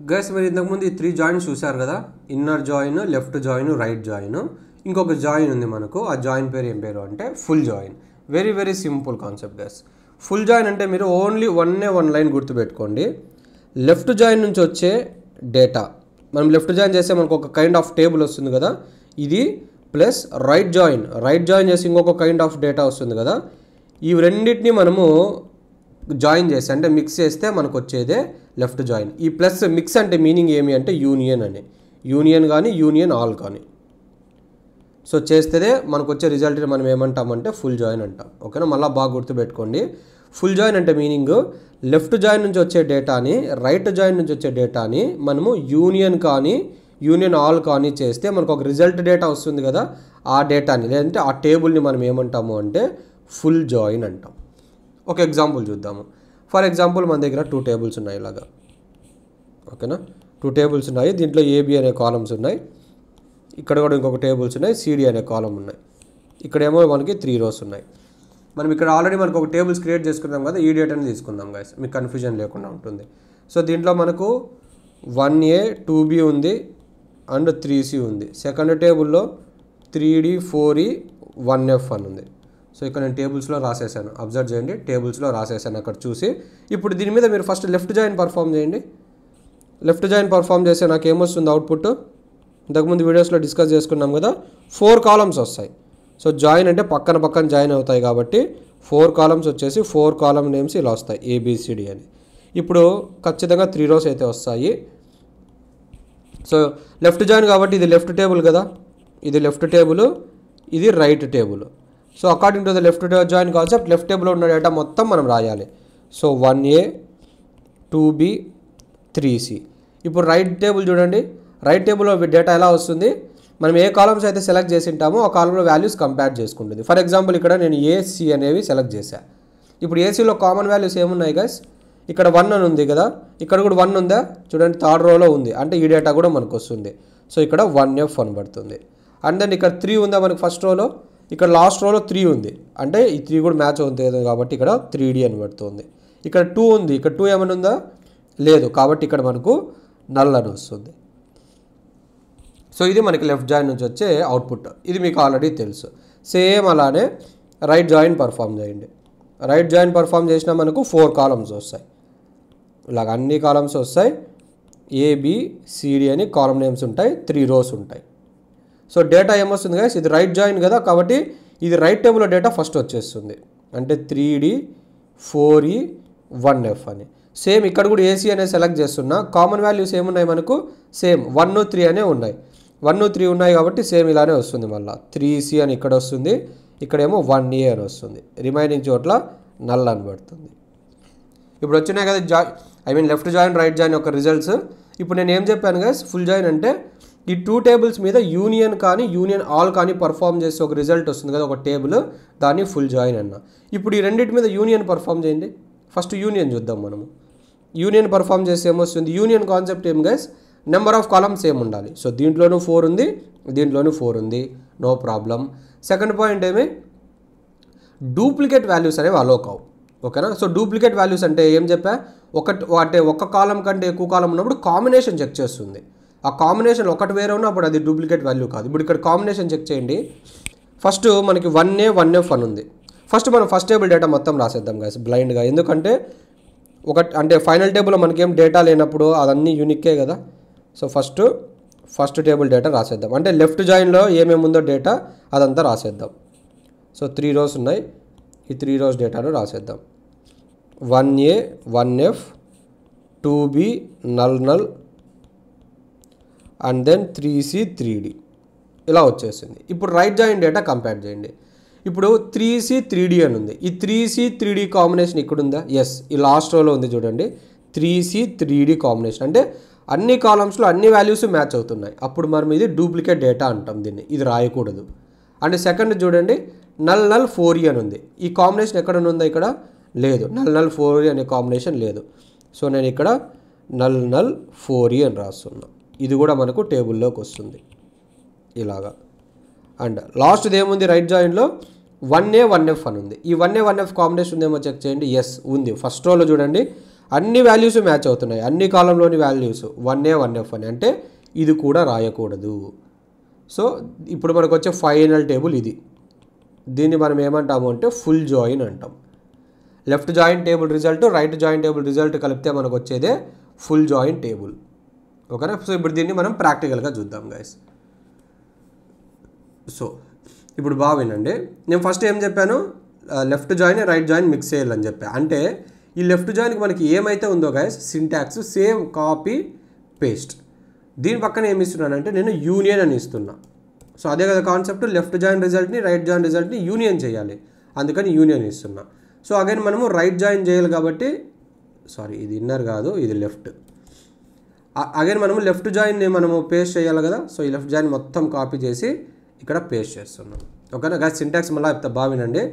Guys మీరు ఇంతకుముందు ఈ 3 జాయిన్స్ చూసారు కదా, inner join, left join, right join. ఇంకొక జాయిన్ ఉంది మనకు, ఆ జాయిన్ పేరు ఏం పేరు అంటే full join. Very very simple concept guys. Full join అంటే మీరు ఓన్లీ వన్ లైన్ గుర్తుపెట్టుకోండి. లెఫ్ట్ జాయిన్ నుంచి వచ్చే డేటా మనం లెఫ్ట్ జాయిన్ చేస్తే మనకు ఒక కైండ్ ఆఫ్ టేబుల్ వస్తుంది కదా, ఇది ప్లస్ రైట్ జాయిన్ చేసి ఇంకొక కైండ్ ఆఫ్ డేటా వస్తుంది కదా, ఈ రెండింటిని మనము జాయిన్ చేసి అంటే మిక్స్ చేస్తే మనకు వచ్చేదే లెఫ్ట్ జాయిన్. ఈ ప్లస్ మిక్స్ అంటే మీనింగ్ ఏమి అంటే యూనియన్ అని, యూనియన్ కానీ యూనియన్ ఆల్ కానీ. సో చేస్తేనే మనకు వచ్చే రిజల్ట్ని మనం ఏమంటామంటే ఫుల్ జాయిన్ అంటాం. ఓకేనా, మళ్ళీ బాగా గుర్తుపెట్టుకోండి. ఫుల్ జాయిన్ అంటే మీనింగ్ లెఫ్ట్ జాయిన్ నుంచి వచ్చే డేటాని రైట్ జాయిన్ నుంచి వచ్చే డేటాని మనము యూనియన్ కానీ యూనియన్ ఆల్ కానీ చేస్తే మనకు ఒక రిజల్ట్ డేటా వస్తుంది కదా, ఆ డేటాని లేదంటే ఆ టేబుల్ని మనం ఏమంటాము అంటే ఫుల్ జాయిన్ అంటాం. ఒక ఎగ్జాంపుల్ చూద్దాము. ఫర్ ఎగ్జాంపుల్ మన దగ్గర 2 టేబుల్స్ ఉన్నాయి ఇలాగా. ఓకేనా, 2 టేబుల్స్ ఉన్నాయి. దీంట్లో ఏబి అనే కాలమ్స్ ఉన్నాయి, ఇక్కడ కూడా ఇంకొక టేబుల్స్ ఉన్నాయి, సిడి అనే కాలం ఉన్నాయి. ఇక్కడేమో మనకి 3 రోస్ ఉన్నాయి. మనం ఇక్కడ ఆల్రెడీ మనకు ఒక టేబుల్స్ క్రియేట్ చేసుకున్నాం కదా, ఈ డేటాని తీసుకుందాం గైస్, మీకు కన్ఫ్యూజన్ లేకుండా ఉంటుంది. సో దీంట్లో మనకు 1A 2B ఉంది అండ్ 3C ఉంది. సెకండ్ టేబుల్లో 3D 4E 1F అని ఉంది. సో ఇక్కడ నేను టేబుల్స్లో రాసేసాను, అబ్జర్వ్ చేయండి, టేబుల్స్లో రాసేసాను అక్కడ చూసి. ఇప్పుడు దీని మీద మీరు ఫస్ట్ లెఫ్ట్ జాయిన్ పర్ఫామ్ చేయండి. లెఫ్ట్ జాయిన్ పర్ఫామ్ చేస్తే నాకు ఏమొస్తుంది అవుట్పుట్, ఇంతకుముందు వీడియోస్లో డిస్కస్ చేసుకున్నాం కదా, 4 కాలమ్స్ వస్తాయి. సో జాయిన్ అంటే పక్కన జాయిన్ అవుతాయి కాబట్టి 4 కాలమ్స్ వచ్చేసి 4 కాలమ్ నేమ్స్ ఇలా వస్తాయి ఏబిసిడి అని. ఇప్పుడు ఖచ్చితంగా 3 రోస్ అయితే వస్తాయి. సో లెఫ్ట్ జాయిన్ కాబట్టి ఇది లెఫ్ట్ టేబుల్ కదా, ఇది లెఫ్ట్ టేబుల్, ఇది right table. So according to the left join concept left టేబుల్లో ఉన్న డేటా మొత్తం మనం రాయాలి. So 1A 2B 3C. ఇప్పుడు రైట్ టేబుల్ చూడండి, రైట్ టేబుల్లో డేటా ఎలా వస్తుంది, మనం ఏ కాలమ్స్ అయితే సెలెక్ట్ చేసి ఉంటామో ఆ కాలంలో వాల్యూస్ కంపేర్ చేసుకుంటుంది. ఫర్ ఎగ్జాంపుల్ ఇక్కడ నేను ఏసి అనేవి సెలెక్ట్ చేశాను. ఇప్పుడు ఏసీలో కామన్ వాల్యూస్ ఏమున్నాయి గైస్, ఇక్కడ 1 అని ఉంది కదా, ఇక్కడ కూడా 1 ఉందా చూడండి, థర్డ్ రోలో ఉంది, అంటే ఈ డేటా కూడా మనకు వస్తుంది. సో ఇక్కడ 1F అని పడుతుంది. అండ్ దెన్ ఇక్కడ 3 ఉందా మనకు ఫస్ట్ రోలో, ఇక్కడ లాస్ట్ రోలో 3 ఉంది, అంటే ఈ 3 కూడా మ్యాచ్ అవుతుంది కాబట్టి ఇక్కడ 3D అని పడుతుంది. ఇక్కడ 2 ఉంది, ఇక్కడ 2 ఏమైనా ఉందా లేదు, కాబట్టి ఇక్కడ మనకు నల్ అని వస్తుంది. సో ఇది మనకి లెఫ్ట్ జాయిన్ నుంచి వచ్చే అవుట్పుట్, ఇది మీకు ఆల్రెడీ తెలుసు. సేమ్ అలానే రైట్ జాయిన్ పర్ఫామ్ చేయండి. రైట్ జాయిన్ పర్ఫామ్ చేసినా మనకు 4 కాలమ్స్ వస్తాయి, ఇలాగ అన్ని కాలమ్స్ వస్తాయి. ఏబిసిడి అని కాలమ్ నేమ్స్ ఉంటాయి, 3 రోస్ ఉంటాయి. సో డేటా ఏమొస్తుంది గైస్, ఇది రైట్ జాయిన్ కదా కాబట్టి ఇది రైట్ టేబుల్లో డేటా ఫస్ట్ వచ్చేస్తుంది, అంటే 3D 4E 1F అని. సేమ్ ఇక్కడ కూడా ఏసీ అనేది సెలెక్ట్ చేస్తున్నా, కామన్ వాల్యూస్ ఏమున్నాయి మనకు, సేమ్ 1 3 అనే ఉన్నాయి. 1 3 ఉన్నాయి కాబట్టి సేమ్ ఇలానే వస్తుంది. మళ్ళీ 3C అని ఇక్కడ వస్తుంది, ఇక్కడేమో 1A అని వస్తుంది, రిమైనింగ్ చోట్ల నల్ అని పడుతుంది. ఇప్పుడు వచ్చినాయి కదా లెఫ్ట్ జాయిన్ రైట్ జాయిన్ యొక్క రిజల్ట్స్. ఇప్పుడు నేను ఏం చెప్పాను గైస్, ఫుల్ జాయిన్ అంటే ఈ 2 టేబుల్స్ మీద యూనియన్ కానీ యూనియన్ ఆల్ కానీ పర్ఫామ్ చేసి ఒక రిజల్ట్ వస్తుంది కదా ఒక టేబుల్, దాన్ని ఫుల్ జాయిన్ అన్న. ఇప్పుడు ఈ రెండింటి మీద యూనియన్ పర్ఫామ్ చేయండి. ఫస్ట్ యూనియన్ చూద్దాం మనము. యూనియన్ పర్ఫామ్ చేస్తే ఏమొస్తుంది, యూనియన్ కాన్సెప్ట్ ఏం guys, number of columns same ఉండాలి. సో దీంట్లోనూ 4 ఉంది, దీంట్లోనూ 4 ఉంది, నో ప్రాబ్లం. సెకండ్ పాయింట్ ఏమి, డూప్లికేట్ వాల్యూస్ అనేవి అలో కావు. ఓకేనా, సో డూప్లికేట్ వాల్యూస్ అంటే ఏం చెప్పా, ఒక కాలం కంటే ఎక్కువ కాలం ఉన్నప్పుడు కాంబినేషన్ చెక్ చేస్తుంది. ఆ కాంబినేషన్ ఒకటి వేరే ఉన్నప్పుడు అది డూప్లికేట్ వాల్యూ కాదు. ఇప్పుడు ఇక్కడ కాంబినేషన్ చెక్ చేయండి. ఫస్ట్ మనకి 1A 1F అని ఉంది. ఫస్ట్ మనం ఫస్ట్ టేబుల్ డేటా మొత్తం రాసేద్దాం గైస్ బ్లైండ్గా, ఎందుకంటే అంటే ఫైనల్ టేబుల్లో మనకేం డేటా లేనప్పుడు అదన్నీ యూనిక్కే కదా. సో ఫస్ట్ టేబుల్ డేటా రాసేద్దాం, అంటే లెఫ్ట్ జాయిన్లో ఏమేమి ఉందో డేటా అదంతా రాసేద్దాం. సో 3 రోస్ ఉన్నాయి, ఈ 3 రోస్ డేటాను రాసేద్దాం. 1A 1F 2B null and then 3C 3D ఇలా వచ్చేసింది. ఇప్పుడు రైట్ జాయిన్ డేటా కంపేర్ చేయండి. ఇప్పుడు 3C 3D అని ఉంది, ఈ 3C 3D కాంబినేషన్ ఇక్కడ ఉందా, ఎస్, ఈ లాస్ట్ రోలో ఉంది చూడండి, 3C 3D కాంబినేషన్, అంటే అన్ని కాలమ్స్లో అన్ని వాల్యూస్ మ్యాచ్ అవుతున్నాయి. అప్పుడు మనం ఇది డూప్లికేట్ డేటా అంటాం, దీన్ని ఇది రాయకూడదు. అండ్ సెకండ్ చూడండి, నల్ 4E అని ఉంది, ఈ కాంబినేషన్ ఎక్కడ ఉందా, ఇక్కడ లేదు, నల్ 4E అనే కాంబినేషన్ లేదు. సో నేను ఇక్కడ నల్ 4E అని రాస్తున్నా, ఇది కూడా మనకు టేబుల్లోకి వస్తుంది ఇలాగా. అండ్ లాస్ట్ది ఏముంది రైట్ జాయిన్లో, 1A 1F అని ఉంది, ఈ 1A 1F కాంబినేషన్ ఉందేమో చెక్ చేయండి, ఎస్ ఉంది. ఫస్ట్ రోలో చూడండి అన్ని వాల్యూస్ మ్యాచ్ అవుతున్నాయి, అన్ని కాలంలోని వాల్యూస్ 1A 1F అని, అంటే ఇది కూడా రాయకూడదు. సో ఇప్పుడు మనకు వచ్చే ఫైనల్ టేబుల్ ఇది. దీన్ని మనం ఏమంటాము అంటే ఫుల్ జాయిన్ అంటాం. Left join table result, right join table result కలిపితే మనకు వచ్చేదే ఫుల్ జాయిన్ టేబుల్. ఓకేనా? సో ఇప్పుడు దీన్ని మనం ప్రాక్టికల్గా చూద్దాం గైస్. సో ఇప్పుడు బాగా వినండి. నేను ఫస్ట్ ఏం చెప్పాను, left join right join mix చేయాలని చెప్పా. అంటే ఈ లెఫ్ట్ జాయిన్కి మనకి ఏమైతే ఉందో guys syntax same copy paste. దీని పక్కన ఏమి ఇస్తున్నానంటే నేను యూనియన్ అని ఇస్తున్నా. సో అదే కదా కాన్సెప్ట్, లెఫ్ట్ జాయిన్ రిజల్ట్ని రైట్ జాయిన్ రిజల్ట్ని యూనియన్ చేయాలి, అందుకని యూనియన్ ఇస్తున్నా. సో అగైన్ మనము రైట్ జాయిన్ చేయాలి కాబట్టి, సారీ ఇది ఇన్నర్ కాదు ఇది లెఫ్ట్. అగైన్ మనము లెఫ్ట్ జాయిన్ని మనము పేస్ట్ చేయాలి కదా. సో ఈ లెఫ్ట్ జాయిన్ మొత్తం కాపీ చేసి ఇక్కడ పేస్ట్ చేస్తున్నాం. ఓకేనా గైస్? సింటాక్స్ మళ్ళీ చెప్తా బాగా వినండి.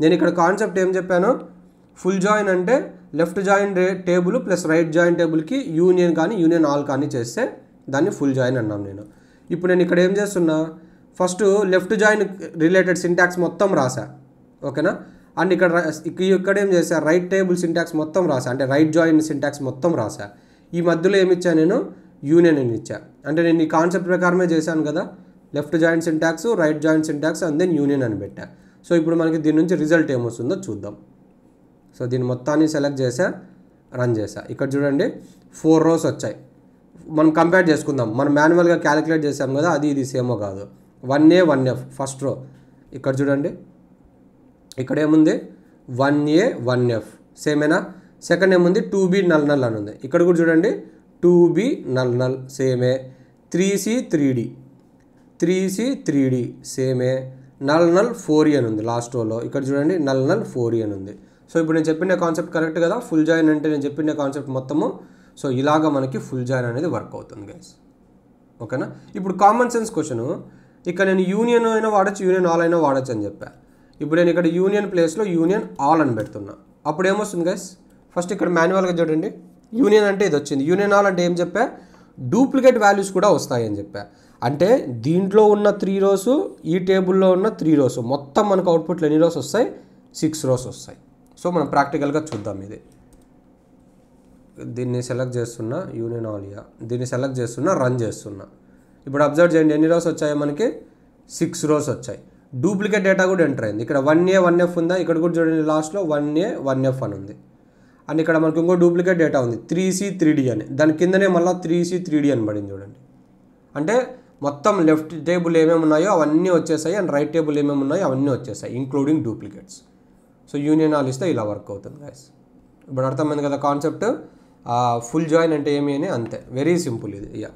నేను ఇక్కడ కాన్సెప్ట్ ఏం చెప్పాను, ఫుల్ జాయిన్ అంటే left join table plus right join టేబుల్కి యూనియన్ కానీ యూనియన్ ఆల్ కానీ చేస్తే దాన్ని ఫుల్ జాయిన్ అన్నాను నేను. ఇప్పుడు నేను ఇక్కడ ఏం చేస్తున్నా, first left join related syntax మొత్తం రాసా. ఓకేనా? అండ్ ఇక్కడ ఏం చేశా, రైట్ టేబుల్ సింటాక్స్ మొత్తం రాసా, అంటే రైట్ జాయిన్ సింటాక్స్ మొత్తం రాసా. ఈ మధ్యలో ఏమి ఇచ్చా నేను, యూనియన్ అని ఇచ్చా. అంటే నేను ఈ కాన్సెప్ట్ ప్రకారమే చేశాను కదా, left join syntax, right join syntax and then union అని పెట్టా. సో ఇప్పుడు మనకి దీని నుంచి రిజల్ట్ ఏమొస్తుందో చూద్దాం. సో దీన్ని మొత్తాన్ని సెలెక్ట్ చేసా, రన్ చేసా. ఇక్కడ చూడండి 4 rows వచ్చాయి. మనం కంపేర్ చేసుకుందాం, మనం మాన్యువల్గా క్యాలిక్యులేట్ చేసాం కదా, అది ఇది సేమో కాదు. 1A 1F first row. ఇక్కడ చూడండి ఇక్కడ ఏముంది 1A 1F సేమేనా. సెకండ్ ఏముంది 2B నల్ నల్ అని ఉంది. ఇక్కడ కూడా చూడండి 2B నల్ నల్ సేమే. 3C 3D సేమే. నల్ నల్ 4E అని ఉంది లాస్ట్ రోలో. ఇక్కడ చూడండి నల్ నల్ 4E అని ఉంది. సో ఇప్పుడు నేను చెప్పిన కాన్సెప్ట్ కరెక్ట్ కదా, ఫుల్ జాయిన్ అంటే నేను చెప్పిన కాన్సెప్ట్ మొత్తము. సో ఇలాగా మనకి ఫుల్ జాయిన్ అనేది వర్క్ అవుతుంది గైస్. ఓకేనా? ఇప్పుడు కామన్ సెన్స్ క్వశ్చన్, ఇక్కడ నేను యూనియన్ అయినా వాడచ్చు, యూనియన్ ఆల్ అయినా వాడచ్చు అని చెప్పా. ఇప్పుడు నేను ఇక్కడ యూనియన్ ప్లేస్లో యూనియన్ ఆల్ అని పెడుతున్నా. అప్పుడు ఏమొస్తుంది గైస్, ఫస్ట్ ఇక్కడ మాన్యువల్గా చూడండి, యూనియన్ అంటే ఇది వచ్చింది. యూనియన్ ఆల్ అంటే ఏం చెప్పా, డూప్లికేట్ వాల్యూస్ కూడా వస్తాయి అని చెప్పా. అంటే దీంట్లో ఉన్న 3 rows, ఈ టేబుల్లో ఉన్న 3 rows, మొత్తం మనకు అవుట్పుట్లో ఎన్ని rows వస్తాయి, 6 rows వస్తాయి. సో మనం ప్రాక్టికల్గా చూద్దాం. ఇది దీన్ని సెలెక్ట్ చేస్తున్నా, యూనియన్ ఆలియా దీన్ని సెలెక్ట్ చేస్తున్నా, రన్ చేస్తున్నా. ఇప్పుడు అబ్జర్వ్ చేయండి ఎన్ని rows వచ్చాయి మనకి, 6 rows వచ్చాయి. డూప్లికేట్ డేటా కూడా ఎంటర్ అయింది. ఇక్కడ 1A 1F ఉందా, ఇక్కడ కూడా చూడండి లాస్ట్లో 1A 1F అని ఉంది. అండ్ ఇక్కడ మనకు ఇంకో డూప్లికేట్ డేటా ఉంది 3C 3D అని, దాని కిందనే మళ్ళీ 3C 3D అని పడింది చూడండి. అంటే మొత్తం లెఫ్ట్ టేబుల్ ఏమేమి ఉన్నాయో అవన్నీ వచ్చేసాయి, అండ్ రైట్ టేబుల్ ఏమేమి ఉన్నాయో అవన్నీ వచ్చేసాయి including duplicates. So union all ఇస్తే ఇలా వర్క్ అవుతుంది గైస్. ఇప్పుడు అర్థమైంది కదా కాన్సెప్ట్. ఫుల్ జాయిన్ అంటే ఏమి అని, అంతే, వెరీ సింపుల్ ఇది. యా.